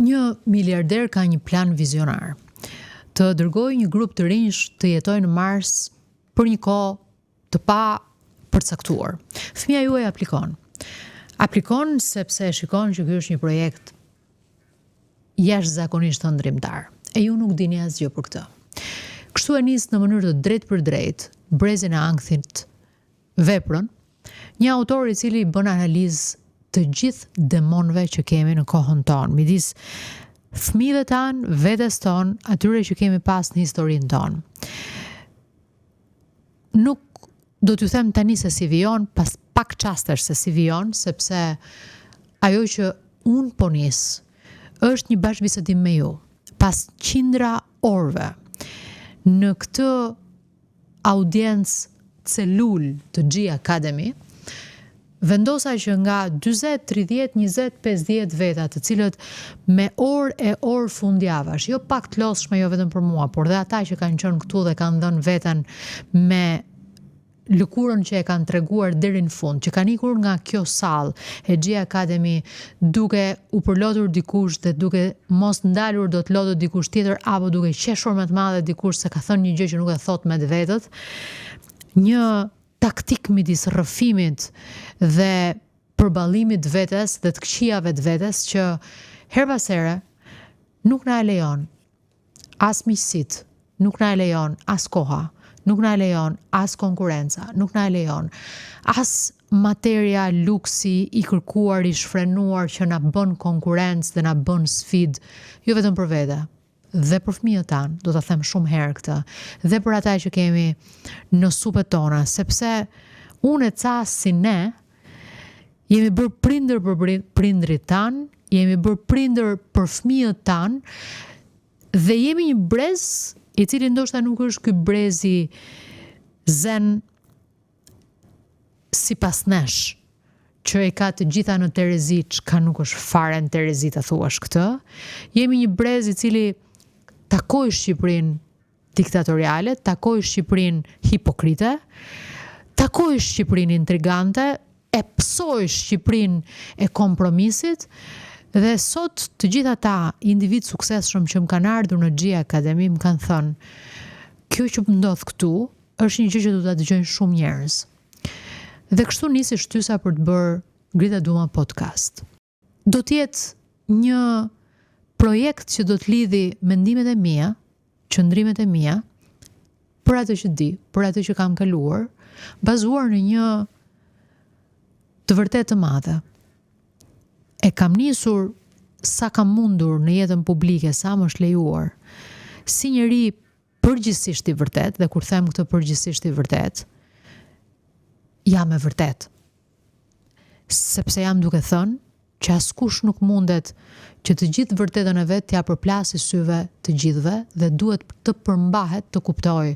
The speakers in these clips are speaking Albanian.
Një miliarder ka një plan vizionar. Të dërgojë një grup të rinj të jetojë në Mars për një kohë të pa përcaktuar. Fëmia juaj aplikon. Aplikon sepse shikon që ky është një projekt jashtëzakonisht ndrimtar. E ju nuk dini asgjë për këtë. Kështu e nis në mënyrë të drejtë për drejtë brezin e ankthit veprën, një autor i cili bën analizë të gjithë demonëve që kemi në kohën tonë, midis fëmijëve tanë, vetes tonë, atyre që kemi pas në historinë tonë. Nuk do t'ju them tani se si vijon, pas pak çastesh se si vijon, sepse ajo që unë po nis është një bashkëbisedim me ju, pas qindra orëve në këtë audiencë celul të G Academy. Vendosa që nga 40, 30, 20, 50 veta të cilët me orë fundjavash, jo pak të lodhshme, jo vetëm për mua, por dhe ata që kanë qenë këtu dhe kanë dhënë veten me lëkurën që e kanë treguar deri në fund, që kanë ikur nga kjo sallë e G Academy duke u përlotur dikush dhe duke mos ndalur do të lodhët dikush tjetër, apo duke qeshur më të madhe dikush se ka thënë një gjë që nuk e thot me të vetët, një taktik midis rrëfimit dhe përballimit vetes dhe të këqijave të vetes që her pas here nuk na e lejon as miqësit, nuk na e lejon as koha, nuk na e lejon as konkurenca, nuk na e lejon as materia, luksi i kërkuar, i shfrenuar që na bën konkurrencë dhe na bën sfidë, jo vetëm për vete, dhe për fëmijët tanë, do ta them shumë herë këtë, dhe për ata që kemi në supet tona, sepse unë e ca si ne jemi bërë prindër për prindrit tanë, jemi bërë prindër për fëmijët tanë dhe jemi një brez i cili ndoshta nuk është ky brezi zen sipas nesh, që e ka të gjitha në Terezi, çka nuk është fare në Terezi ta thuash këtë. Jemi një brez i cili takoi Shqipërinë diktatoriale, takoi Shqipërinë hipokrite, takoi Shqipërinë intrigante, e psoi Shqipërinë e kompromisit, dhe sot të gjithë ata individ suksesshëm që më kanë ardhur në G Academy më kanë thënë, kjo që më ndodh këtu është një gjë që do ta dëgjojnë shumë njerëz. Dhe kështu nisi shtysa për të bërë Grita Duma podcast. Do të jetë një projekt që do të lidhi mendimet e mia, qëndrimet e mia, për atë që di, për atë që kam kaluar, bazuar në një të vërtetë të madhe. E kam nisur sa kam mundur në jetën publike, sa më është lejuar, si njëri përgjithsisht i vërtet, dhe kur them këtë përgjithsisht i vërtet, jam e vërtet. Sepse jam duke thënë që askush nuk mundet që të gjithë vërtetën e vet t'ja përplasë syve të gjithëve dhe duhet të përmbahet të kuptoj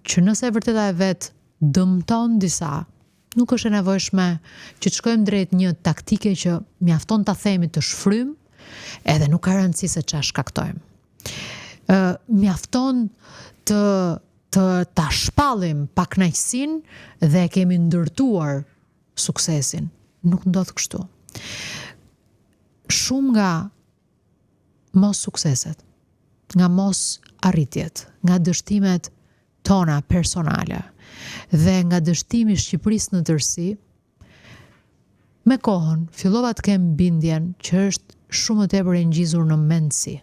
që nëse vërteta e vet dëmton disa, nuk është e nevojshme që të shkojmë drejt një taktike që mjafton ta themi të shfrym, edhe nuk ka rëndësi se çfarë shkaktojmë. Mjafton të ta shpallim pa kënaqësinë dhe kemi ndërtuar suksesin. Nuk ndodh kështu. Shumë nga mos sukseset, nga mos arritjet, nga dështimet tona personale dhe nga dështimi i Shqipërisë në tërësi, me kohën fillova të kem bindjen që është shumë e tepër e ngjizur në mendsi.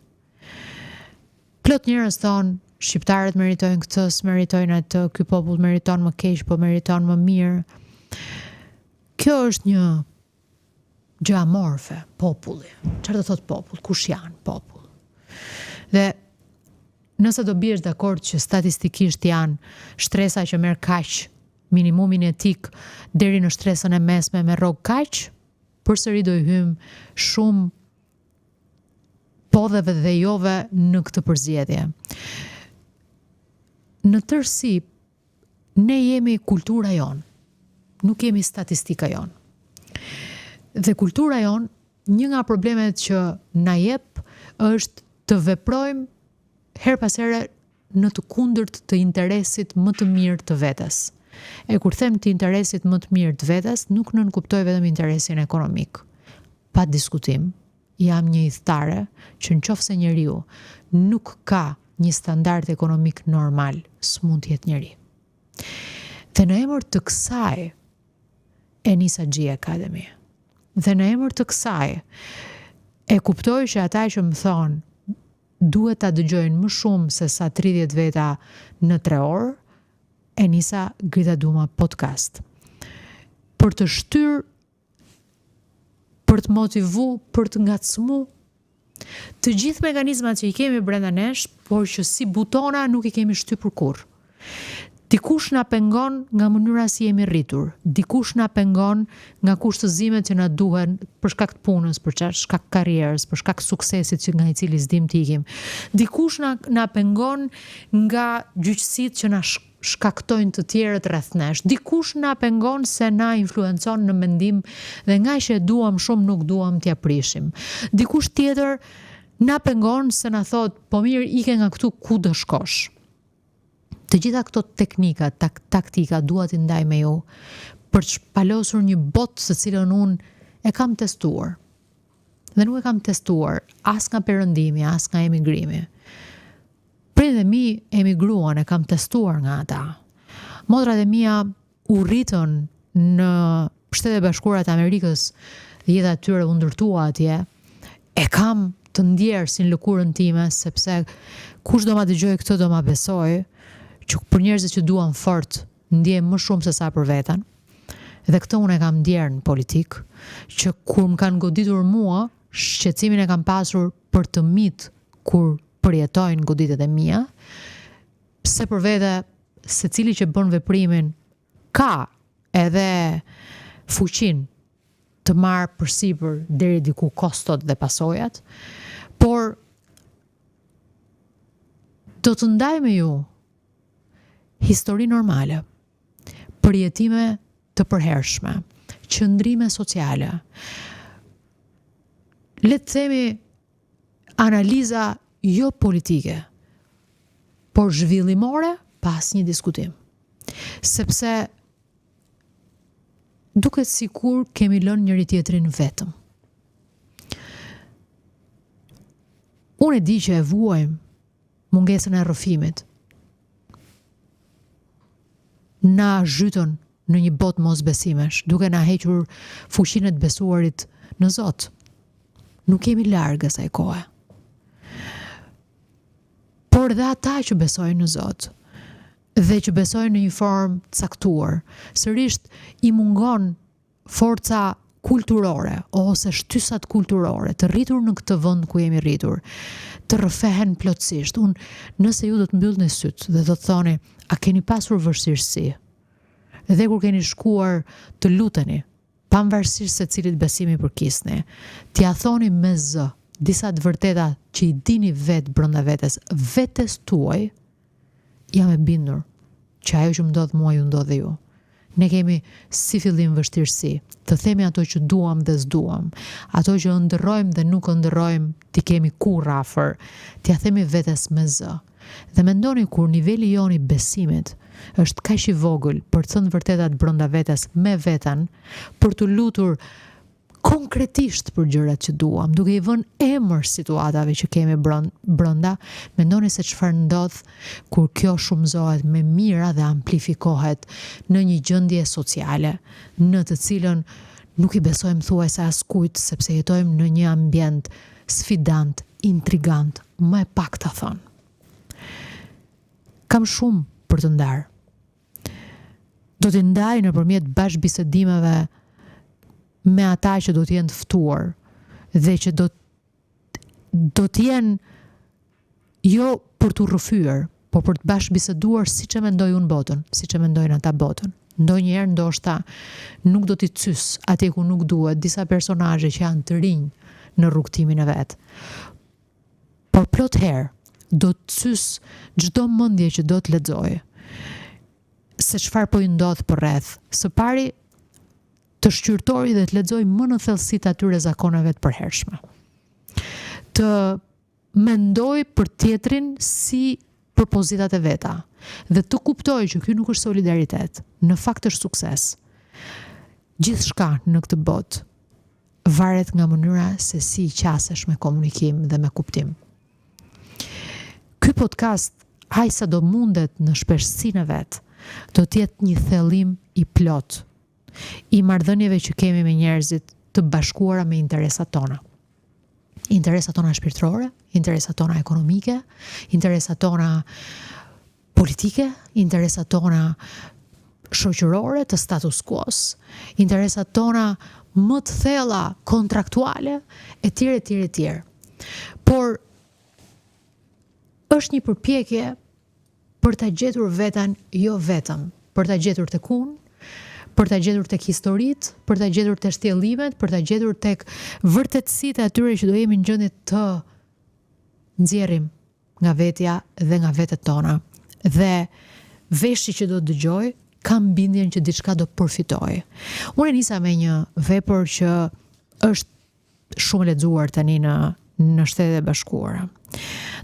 Plot njerëz thonë, shqiptarët meritojnë këtë, s'meritojnë atë, ky popull meriton më keq, po meriton më mirë. Kjo është një gjë amorfe, populli. Çfarë do thot popull? Kush janë popull? Dhe nëse do biesh dakord që statistikisht janë shtresa që merr kaq minimumin etik deri në shtresën e mesme me rrog kaq, përsëri do i hym shumë podheve dhe jove në këtë përzgjedhje. Në tërësi, ne jemi kultura jonë, nuk jemi statistika jonë. Dhe kultura jonë, një nga problemet që na jep është të veprojmë her pas here në të kundërt të interesit më të mirë të vetes. E kur them të interesit më të mirë të vetes, nuk nënkuptoj vetëm interesin ekonomik. Pa diskutim, jam një hidhtare që nëse njeriu nuk ka një standard ekonomik normal, s'mund të jetë njeri. Dhe në emër të kësaj e nisa G Academy. Dhe në emër të kësaj e kuptoj që ata që më thonë duhet ta dëgjojnë më shumë se sa 30 veta në 3 orë, e nisa Grita Duma podcast. Për të shtyr, për të motivu, për të ngacmu, të gjithë mekanizmat që i kemi brenda nesh, por që si butona nuk i kemi shtypur kurrë. Dikush na pengon nga mënyra si jemi rritur, dikush na pengon nga kushtëzimet që na duhen për shkak të punës, për shkak të karrierës, për shkak të suksesit që nga i cili s'dim të ikim. Dikush na pengon nga gjyqësitë që na shkaktojnë të tjerët rreth nesh. Dikush na pengon se na influencon në mendim dhe nga që e duam shumë nuk duam t'ja prishim. Dikush tjetër na pengon se na thot, po mirë, ike nga këtu, ku do shkosh? Të gjitha këto teknika, taktika dua t'i ndaj me ju për të shpalosur një botë së cilën unë e kam testuar. Dhe nuk e kam testuar as nga perëndimi, as nga emigrimi. Prindërit e mi emigruan, e kam testuar nga ata. Motrat e mia u rritën në Shtetet e Bashkuara të Amerikës dhe jeta e tyre u ndërtua atje. E kam të ndjerë si në lëkurën time, sepse kush do ma dëgjoj këtë do ma besoj, që për njerëzit që duan fort, ndjem më shumë se sa për veten. Dhe këtë unë e kam ndjerë në politik, që kur më kanë goditur mua, shqetësimin e kam pasur për të mit kur përjetojnë goditet e mia, se për vete secili që bën veprimin ka edhe fuqin të marrë përsipër deri diku kostot dhe pasojat, por do të ndaj me ju histori normale, përjetime të përhershme, qëndrime sociale, le të themi analiza jo politike, por zhvillimore pas një diskutim. Sepse duket sikur kemi lënë njëri tjetrin vetëm. Unë e di që e vuajmë mungesën e rrëfimit. Na zhytën në një botë mosbesimesh, duke na hequr fuqinë e të besuarit në Zot. Nuk kemi larg asaj kohe. Por dhe ata që besojnë në Zot dhe që besojnë në një formë caktuar, sërish i mungon forca kulturore ose shtysat kulturore të rritur në këtë vend ku jemi rritur, të rrëfehen plotësisht. Nëse ju do të mbyllni syt dhe do të thoni, a keni pasur vështirësi? Dhe kur keni shkuar të luteni, pavarësisht se cilit besimi përkisni, t'ia thoni me zë disa të vërteta që i dini vetë brenda vetes tuaj, jam e bindur që ajo që më ndodh mua ju ndodh dhe ju. Ne kemi si fillim vështirësi, të themi ato që duam dhe s'duam, ato që ëndërrojmë dhe nuk ëndërrojmë, t'i kemi kurrë afër, t'ia themi vetes me zë. Dhe mendoni kur niveli joni besimit është kaq i vogël për të thënë vërtetat brenda vetes me veten, për të lutur konkretisht për gjërat që duam, duke i vënë emër situatave që kemi brenda, mendoni se çfarë ndodh kur kjo shumëzohet me mira dhe amplifikohet në një gjendje sociale në të cilën nuk i besojmë thuajse askujt, sepse jetojmë në një ambient sfidant, intrigant, më e pakta thënë. Kam shumë për të ndarë. Do t'i ndaj nëpërmjet bashkëbisedimeve me ata që do t'jenë të ftuar dhe që do t'jenë jo për t'u rrëfyer, por për të bashkëbiseduar siç e mendoj unë botën, siç e mendojnë ata botën. Ndonjëherë ndoshta nuk do t'i cys atje ku nuk duhet disa personazhe që janë të rinj në rrugtimin e vet. Por plot herë do të cys çdo mendje që do të lexoj se çfarë po i ndodh përreth. Së pari të shqyrtori dhe të lexoj më në thellësi të atyre zakoneve të përhershme. Të mendoj për tjetrin si për pozitat e veta dhe të kuptoj që ky nuk është solidaritet, në fakt është sukses. Gjithçka në këtë botë varet nga mënyra se si qasesh me komunikim dhe me kuptim. Ky podcast, aq sa do mundet në shpeshtësinë e vet, do të jetë një thellim i plot i marrëdhënieve që kemi me njerëzit të bashkuara me interesat tona. Interesat tona shpirtërore, interesat tona ekonomike, interesat tona politike, interesat tona shoqërore të status quo-s, interesat tona më të thella kontraktuale, etj. Por është një përpjekje për ta gjetur veten jo vetëm, për ta gjetur tek unë, për ta gjetur tek historitë, për ta gjetur tek shtjellimet, për ta gjetur tek vërtetësitë atyre që do jemi në gjendje të nxjerrim nga vetja dhe nga vetet tona. Dhe veshi që do të dëgjoj, kam bindjen që diçka do përfitoj. Unë nisa me një vepër që është shumë e lexuar tani në Shtetet e Bashkuara.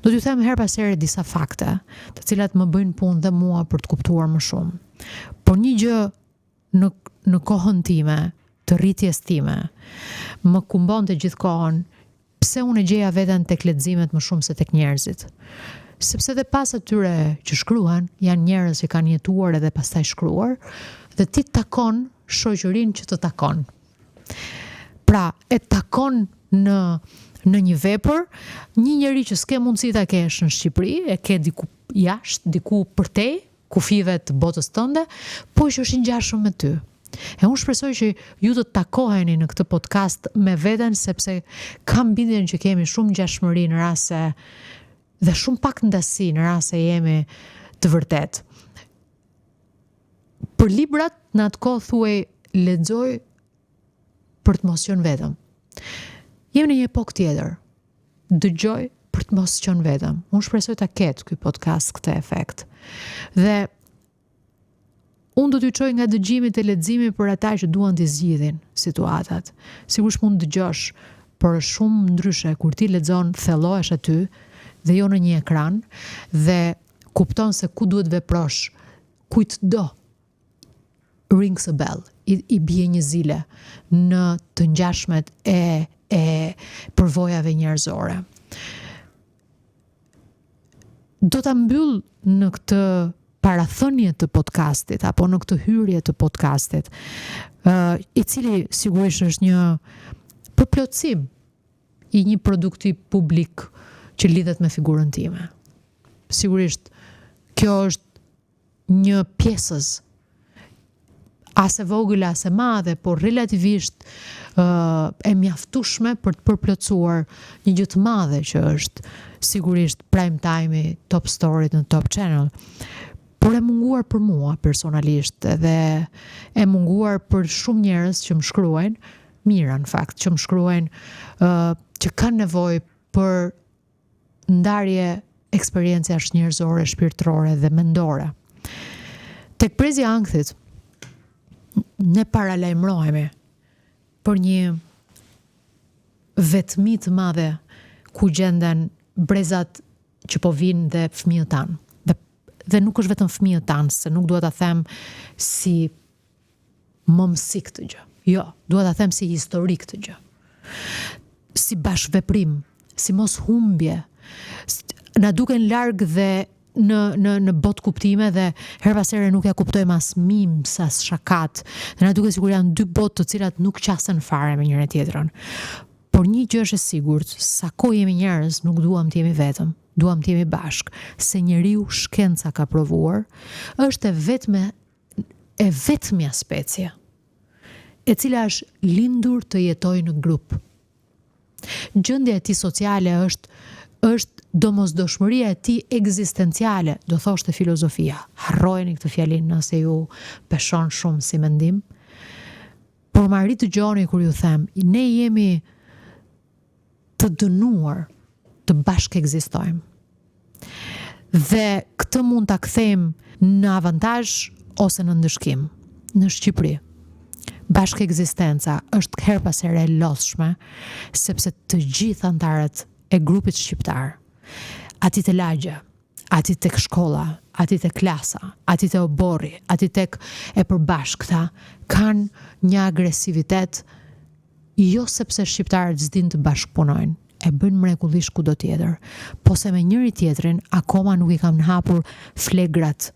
Do t'ju them her pas here disa fakte, të cilat më bëjnë punë dhe mua për të kuptuar më shumë. Por një gjë në kohën time, të rritjes time, më kumbonte gjithkohën pse unë e gjeja veten tek leximet më shumë se tek njerëzit. Sepse dhe pas atyre që shkruan, janë njerëz që kanë jetuar edhe pastaj shkruar, dhe ti takon shoqërinë që të takon. Pra, e takon në një vepër, një njeri që s'ke mundësi ta kesh në Shqipëri, e ke diku jashtë, diku përtej, kufive të botës tënde, po që është i ngjashëm me ty. E unë shpresoj që ju të takoheni në këtë podcast me veten, sepse kam bindjen që kemi shumë ngjashmëri në rast se dhe shumë pak ndasi në rast se jemi të vërtet. Për librat në atë kohë thuaj lexoj për të mos qenë vetëm. Jemi në një epokë tjetër. Dëgjoj për të mos qenë vetëm. Unë shpresoj ta ketë ky podcast këtë efekt. Dhe unë do t'ju çoj nga dëgjimi te leximi për ata që duan të zgjidhin situatat. Sigurisht mund të dëgjosh, por është shumë ndryshe kur ti lexon, thellohesh aty dhe jo në një ekran dhe kupton se ku duhet veprosh, kujt do rings a bell, i bie një zile në të ngjashmet e përvojave njerëzore. Do ta mbyll në këtë parathënie të podcastit apo në këtë hyrje të podcastit, i cili sigurisht është një përplotësim i një produkti publik që lidhet me figurën time. Sigurisht, kjo është një pjesës as e vogël as e madhe, por relativisht e mjaftueshme për të përplotësuar një gjë të madhe që është sigurisht prime time-i Top Story në Top Channel. Por e munguar për mua personalisht dhe e munguar për shumë njerëz që më shkruajnë, mira në fakt, që më shkruajnë që kanë nevojë për ndarje eksperienciash njerëzore, shpirtërore dhe mendore. Tek Prezi i Ankthit ne paralajmërohemi për një vetmi të madhe ku gjenden brezat që po vinë dhe fëmijët tanë. Dhe nuk është vetëm fëmijët tanë, se nuk dua ta them si momësi këtë gjë. Jo, dua ta them si histori këtë gjë. Si bashkëveprim, si mos humbje. Na duken larg dhe në botë kuptime dhe her pas here nuk ja kuptojmë as mims, as shakat. Dhe na duket sikur janë dy botë të cilat nuk qasen fare me njëra tjetrën. Por një gjë është e sigurt, sa kohë jemi njerëz, nuk duam të jemi vetëm, duam të jemi bashk, se njeriu shkenca ka provuar, është e vetmja specie, e cila është lindur të jetojë në grup. Gjendja e tij sociale është domosdoshmëria e tij ekzistenciale, do thoshte filozofia. Harrojeni këtë fjalinë nëse ju peshon shumë si mendim. Por më arrit dëgjoni kur ju them, ne jemi të dënuar të bashkë ekzistojmë. Dhe këtë mund ta kthejmë në avantazh ose në ndëshkim. Në Shqipëri, bashkë ekzistenca është her pas here e lodhshme, sepse të gjithë antarët e grupit shqiptar, ati të lagje, ati tek shkolla, ati tek klasa, ati te oborri, ati tek e përbashkëta, kanë një agresivitet jo sepse shqiptarët s'din të bashkëpunojnë, e bëjnë mrekullisht kudo tjetër, po se me njëri tjetrin akoma nuk i kam hapur flegrat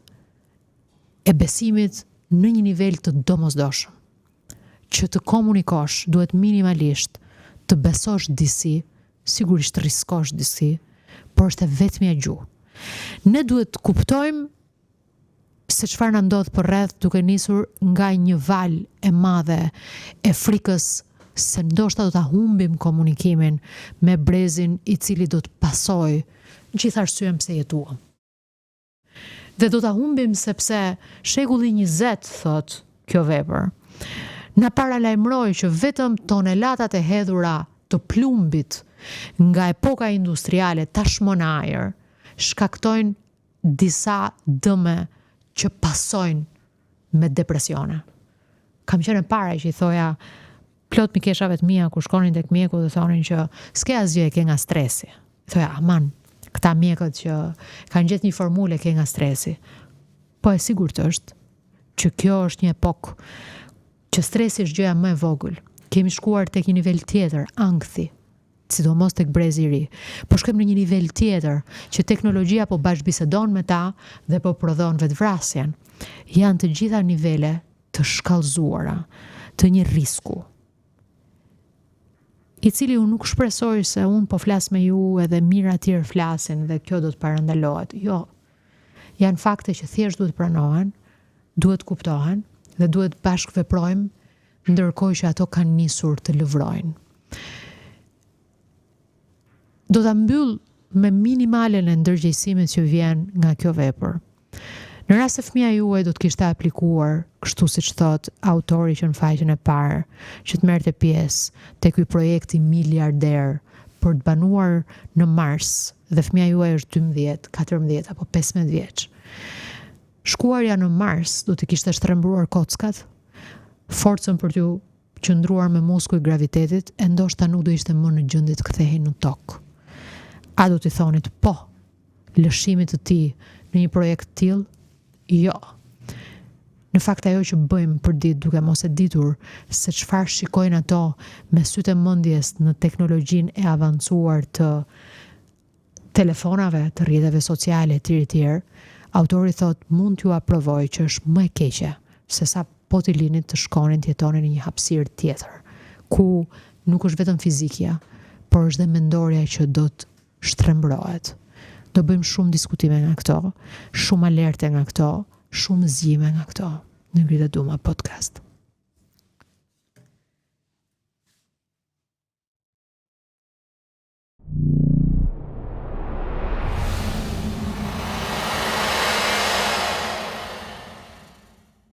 e besimit në një nivel të domosdoshëm. Që të komunikosh duhet minimalisht të besosh disi, sigurisht të riskosh disi, por është e vetmja gjuhë. Ne duhet të kuptojmë se çfarë na ndodh përreth duke nisur nga një val e madhe e frikës se ndoshta do ta humbim komunikimin me brezin i cili do të pasojë gjithë arsyen pse jetuam. Dhe do ta humbim sepse shekulli 20, thot kjo vepër, na paralajmëroi që vetëm tonelatat e hedhura të plumbit nga epoka industriale tashmë në ajër shkaktojnë disa dëme që pasojnë me depresione. Kam qenë para që i thoja plot mikeshave të mia kur shkonin tek mjeku dhe thonin që s'ke asgjë e ke nga stresi. I thoja, aman, këta mjekët që kanë gjetë një formule ke nga stresi. Po e sigurt është që kjo është një epokë që stresi është gjëja më e vogël. Kemi shkuar tek një nivel tjetër, ankthi, sidomos tek brezi i ri. Po shkojmë në një nivel tjetër që teknologjia po bashkëbisedon me ta dhe po prodhon vetvrasjen. Janë të gjitha nivele të shkallëzuara të një risku, i cili unë nuk shpresoj se unë po flas me ju edhe mira të tjerë flasin dhe kjo do të parandalohet. Jo, janë fakte që thjesht duhet pranohen, duhet kuptohen dhe duhet bashkë veprojmë, ndërkohë që ato kanë nisur të lëvrojnë. Do ta mbyll me minimalen e ndërgjegjësimit që vjen nga kjo vepër. Në rast se fëmia juaj do të kishte aplikuar, kështu siç thot autori që në faqen e parë, që të merrte pjesë te ky projekti miliarder për të banuar në Mars, dhe fëmia juaj është 12, 14 apo 15 vjeç. Shkuarja në Mars do të kishte shtrembruar kockat, forcën për t'ju qëndruar me muskuj gravitetit, e ndoshta nuk do ishte më në gjendje të kthehej në tokë. A do t'i thonit po lëshimit të tij në një projekt të tillë? Jo. Në fakt ajo që bëjmë për ditë duke mos e ditur se çfarë shikojnë ato me sytë e mendjes në teknologjinë e avancuar të telefonave, të rrjeteve sociale etj. Autori thot mund t'ju aprovoj që është më e keqe se sa po t'i linit të shkonin të jetonin në një hapësirë tjetër, ku nuk është vetëm fizikja, por është dhe mendorja që do të shtrembrohet. Do bëjmë shumë diskutime nga këto, shumë alerte nga këto, shumë zgjime nga këto në Ngritë Duma podcast.